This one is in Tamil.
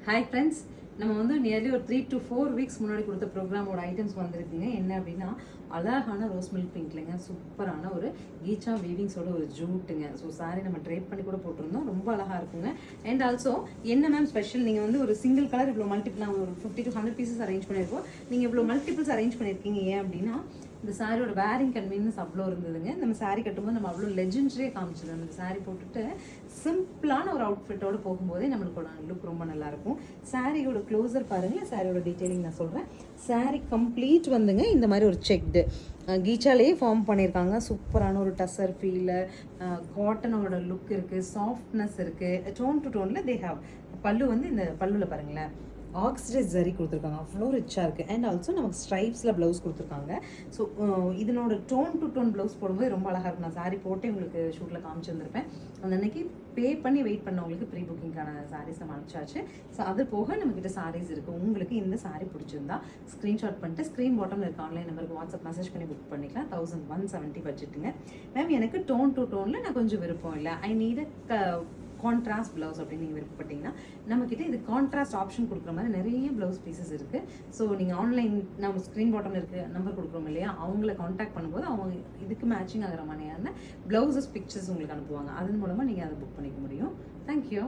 ஹாய் ஃப்ரெண்ட்ஸ், நம்ம வந்து நியர்லி ஒரு 3 to 4 வீக்ஸ் முன்னாடி கொடுத்த ப்ரோக்ராமோட ஐட்டம்ஸ் வந்திருக்குங்க. என்ன அப்படின்னா அழகான ரோஸ் மில்க் பிங்க்லங்க சூப்பரான ஒரு கீச்சா வீவிங்ஸோட ஒரு ஜூட்டுங்க. ஸோ சாரி நம்ம ட்ரேப் பண்ணி கூட போட்டிருந்தோம், ரொம்ப அழகாக இருக்குங்க. அண்ட் ஆல்சோ என்ன மேம் ஸ்பெஷல், நீங்கள் வந்து ஒரு சிங்கிள் கலர் இவ்வளோ மல்டிபிள் ஒரு 50 to 100 பீசஸ் அரேஞ்ச் பண்ணியிருக்கோம். நீங்கள் இவ்வளோ மல்டிபிள்ஸ் அரேஞ்ச் பண்ணியிருக்கீங்க ஏன் அப்படின்னா இந்த சாரியோட வேரிங் கன்வீனியன்ஸ் அவ்வளோ இருந்ததுங்க. நம்ம சாரீ கட்டும்போது நம்ம அவ்வளோ லெஜெண்ட்ரியே காமிச்சிடும். அந்த சாரீ போட்டுட்டு சிம்பிளான ஒரு அவுட்ஃபிட்டோடு போகும்போதே நம்மளுக்கு லுக் ரொம்ப நல்லாயிருக்கும். சாரியோட க்ளோசர் பாருங்கள், சாரியோட டீட்டெயிலிங் நான் சொல்கிறேன். சாரீ கம்ப்ளீட் வந்துங்க இந்த மாதிரி ஒரு செக்டு கீச்சாலேயே ஃபார்ம் பண்ணியிருக்காங்க. சூப்பரான ஒரு டசர் ஃபீல், காட்டனோட லுக் இருக்குது, சாஃப்ட்னஸ் இருக்குது. டோன் டு டோனில் தே ஹாவ். பல்லு வந்து இந்த பல்லுவில் பாருங்களேன் ஆக்சிடைஸ் ஜரி கொடுத்துருக்காங்க, அவ்வளோ ரிச்சாக இருக்குது. அண்ட் ஆல்சோ நமக்கு ஸ்ட்ரைப்ஸில் ப்ளவுஸ் கொடுத்துருக்காங்க. ஸோ இதனோட டோன் டு டோன் ப்ளவுஸ் போடும்போது ரொம்ப அழகாக இருக்கும். நான் சாரீ போட்டே உங்களுக்கு ஷூட்டில் காமிச்சிருந்துருப்பேன். அந்த அன்னைக்கு பே பண்ணி வெயிட் பண்ணவங்களுக்கு ப்ரீ புக்கிங்கான சாரீஸ் நம்ம அனுப்பிச்சாச்சு. ஸோ அது போக நம்மக்கிட்ட சாரீஸ் இருக்குது. உங்களுக்கு இந்த சாரீ பிடிச்சிருந்தா ஸ்க்ரீன்ஷாட் பண்ணிட்டு ஸ்க்ரீன் பாட்டமில் இருக்க ஆன்லைன் நம்பருக்கு வாட்ஸ்அப் மெசேஜ் பண்ணி புக் பண்ணிக்கலாம். 1170 பட்ஜெட்டுங்க. மேம் எனக்கு டோன் டு டோனில் நான் கொஞ்சம் விருப்பம் இல்லை, ஐ நீட் கான்ட்ராஸ்ட் ப்ளவுஸ் அப்படின்னு நீங்கள் விருப்பப்பட்டீங்கன்னா நம்மக்கிட்ட இது கான்ட்ராஸ்ட் ஆப்ஷன் கொடுக்குற மாதிரி நிறைய ப்ளவுஸ் பீசஸ் இருக்குது. ஸோ நீங்கள் ஆன்லைன் நம்ம ஸ்க்ரீன் பாட்டமில் இருக்க நம்பர் கொடுக்குறோம் இல்லையா, அவங்கள காண்டாக்ட் பண்ணும்போது அவங்க இதுக்கு மேட்சிங் ஆகிற மாதிரியான ப்ளவுசஸ் பிக்சர்ஸ் உங்களுக்கு அனுப்புவாங்க. அதன் மூலமாக நீங்கள் அதை புக் பண்ணிக்க முடியும். தேங்க்யூ.